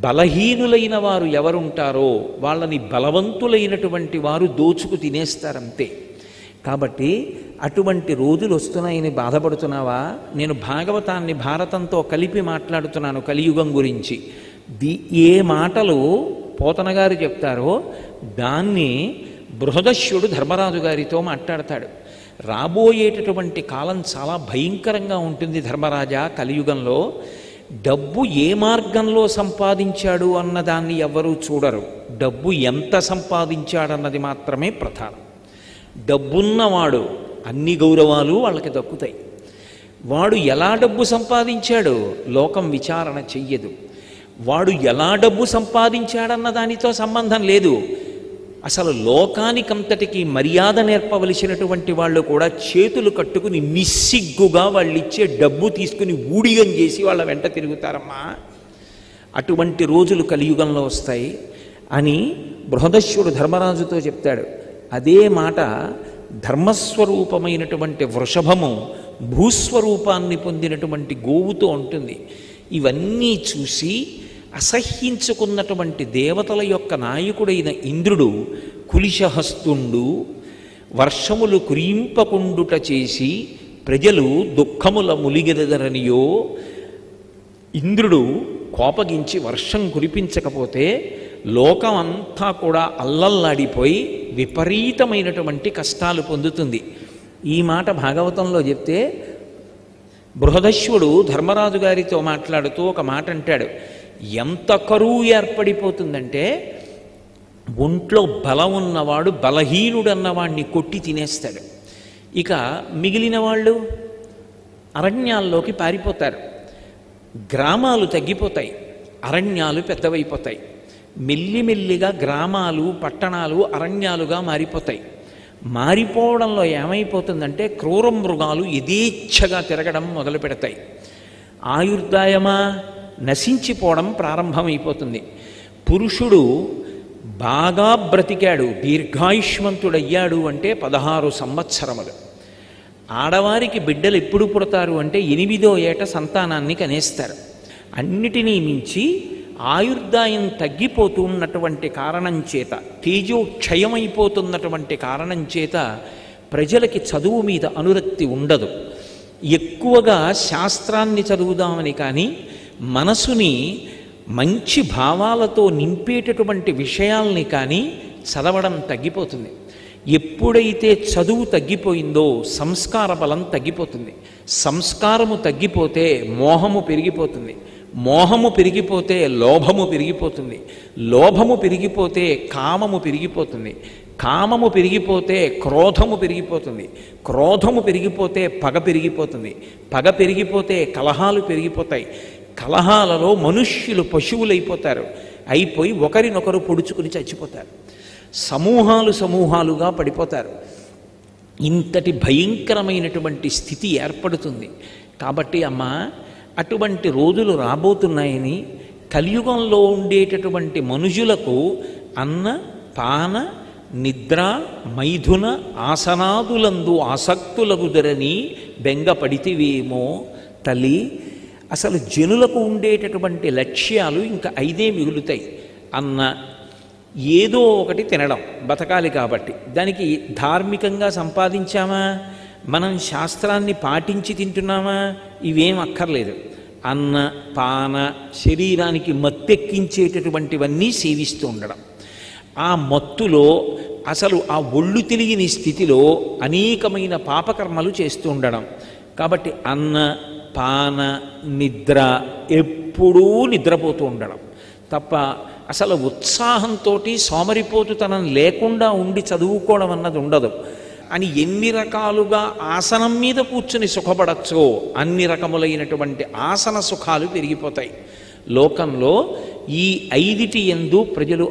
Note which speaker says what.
Speaker 1: బలహీనులైన వారు ఎవరుంటారో వాళ్ళని బలవంతులైనటువంటి వారు దోచుకు తినేస్తారంతే. కాబట్టి అటువంటి రోజులు వస్తున్నాయని బాధపడుతున్నావా? నేను భాగవతాన్ని భారతంతో కలిపి మాట్లాడుతున్నాను కలియుగం గురించి. ఏ మాటలు పోతన గారు చెప్తారో దాన్ని బృహదశ్యుడు ధర్మరాజు గారితో మాట్లాడతాడు. రాబోయేటటువంటి కాలం చాలా భయంకరంగా ఉంటుంది ధర్మరాజా. కలియుగంలో డబ్బు ఏ మార్గంలో సంపాదించాడు అన్నదాన్ని ఎవ్వరూ చూడరు, డబ్బు ఎంత సంపాదించాడన్నది మాత్రమే ప్రధానం. డబ్బున్నవాడు అన్ని గౌరవాలు వాళ్ళకి దక్కుతాయి. వాడు ఎలా డబ్బు సంపాదించాడో లోకం విచారణ చెయ్యదు. వాడు ఎలా డబ్బు సంపాదించాడన్న దానితో సంబంధం లేదు. అసలు లోకానికంతటికి మర్యాద నేర్పవలసినటువంటి వాళ్ళు కూడా చేతులు కట్టుకుని నిస్సిగ్గుగా వాళ్ళు ఇచ్చే డబ్బు తీసుకుని ఊడిగం చేసి వాళ్ళ వెంట తిరుగుతారమ్మా. అటువంటి రోజులు కలియుగంలో వస్తాయి అని బృహదశ్యుడు ధర్మరాజుతో చెప్తాడు. అదే మాట ధర్మస్వరూపమైనటువంటి వృషభము భూస్వరూపాన్ని పొందినటువంటి గోవుతో ఉంటుంది. ఇవన్నీ చూసి అసహ్యించుకున్నటువంటి దేవతల యొక్క నాయకుడైన ఇంద్రుడు కులిశహస్తుండు వర్షములు కురింపకుండుట చేసి ప్రజలు దుఃఖముల ములిగెదరనియో. ఇంద్రుడు కోపగించి వర్షం కురిపించకపోతే లోకం అంతా కూడా అల్లల్లాడిపోయి విపరీతమైనటువంటి కష్టాలు పొందుతుంది. ఈ మాట భాగవతంలో చెప్తే బృహదశ్వుడు ధర్మరాజు గారితో మాట్లాడుతూ ఒక మాట అంటాడు. ఎంత కరువు ఏర్పడిపోతుందంటే ఒంట్లో బలం ఉన్నవాడు బలహీనుడన్నవాడిని కొట్టి తినేస్తాడు. ఇక మిగిలిన వాళ్ళు అరణ్యాల్లోకి పారిపోతారు. గ్రామాలు తగ్గిపోతాయి, అరణ్యాలు పెద్దవైపోతాయి. మెల్లిమెల్లిగా గ్రామాలు పట్టణాలు అరణ్యాలుగా మారిపోతాయి. మారిపోవడంలో ఏమైపోతుందంటే క్రూర మృగాలు యథేచ్ఛగా తిరగడం మొదలు పెడతాయి. ఆయుర్దాయమా నశించిపోవడం ప్రారంభమైపోతుంది. పురుషుడు బాగా బ్రతికాడు, దీర్ఘాయుష్మంతుడయ్యాడు అంటే 16 సంవత్సరములు. ఆడవారికి బిడ్డలు ఎప్పుడు పుడతారు అంటే 8వ ఏట సంతానాన్ని కనేస్తారు. అన్నిటినీ మించి ఆయుర్దాయం తగ్గిపోతూ ఉన్నటువంటి కారణం చేత, తేజోక్షయమైపోతున్నటువంటి కారణం చేత ప్రజలకి చదువు మీద అనురక్తి ఉండదు. ఎక్కువగా శాస్త్రాన్ని చదువుదామని కానీ మనసుని మంచి భావాలతో నింపేటటువంటి విషయాల్ని కానీ చదవడం తగ్గిపోతుంది. ఎప్పుడైతే చదువు తగ్గిపోయిందో సంస్కార బలం తగ్గిపోతుంది. సంస్కారము తగ్గిపోతే మోహము పెరిగిపోతుంది. మోహము పెరిగిపోతే లోభము పెరిగిపోతుంది. లోభము పెరిగిపోతే కామము పెరిగిపోతుంది. కామము పెరిగిపోతే క్రోధము పెరిగిపోతుంది. క్రోధము పెరిగిపోతే పగ పెరిగిపోతుంది. పగ పెరిగిపోతే కలహాలు పెరిగిపోతాయి. కలహాలలో మనుష్యులు పశువులైపోతారు. అయిపోయి ఒకరినొకరు పొడుచుకుని చచ్చిపోతారు. సమూహాలు సమూహాలుగా పడిపోతారు. ఇంతటి భయంకరమైనటువంటి స్థితి ఏర్పడుతుంది. కాబట్టి అమ్మా, అటువంటి రోజులు రాబోతున్నాయని కలియుగంలో ఉండేటటువంటి మనుషులకు అన్న పాన నిద్ర మైథున ఆసనాదులందు ఆసక్తులగుదరని బెంగపడితివేమో తల్లి. అసలు జనులకు ఉండేటటువంటి లక్ష్యాలు ఇంకా 5 మిగులుతాయి. అన్న ఏదో ఒకటి తినడం, బతకాలి కాబట్టి. దానికి ధార్మికంగా సంపాదించామా, మనం శాస్త్రాన్ని పాటించి తింటున్నామా, ఇవేం అక్కర్లేదు. అన్న పాన శరీరానికి మత్తెక్కించేటటువంటివన్నీ సేవిస్తూ ఉండడం. ఆ మత్తులో అసలు ఆ ఒళ్ళు తెలియని స్థితిలో అనేకమైన పాపకర్మలు చేస్తూ ఉండడం. కాబట్టి అన్న పాన నిద్ర ఎప్పుడూ నిద్రపోతూ ఉండడం తప్ప అసలు ఉత్సాహంతో సోమరిపోతుతనం లేకుండా ఉండి చదువుకోవడం అన్నది ఉండదు. అని ఎన్ని రకాలుగా ఆసనం మీద కూర్చుని సుఖపడచ్చో అన్ని రకములైనటువంటి ఆసన సుఖాలు పెరిగిపోతాయి. లోకంలో ఈ 5టి యందు ప్రజలు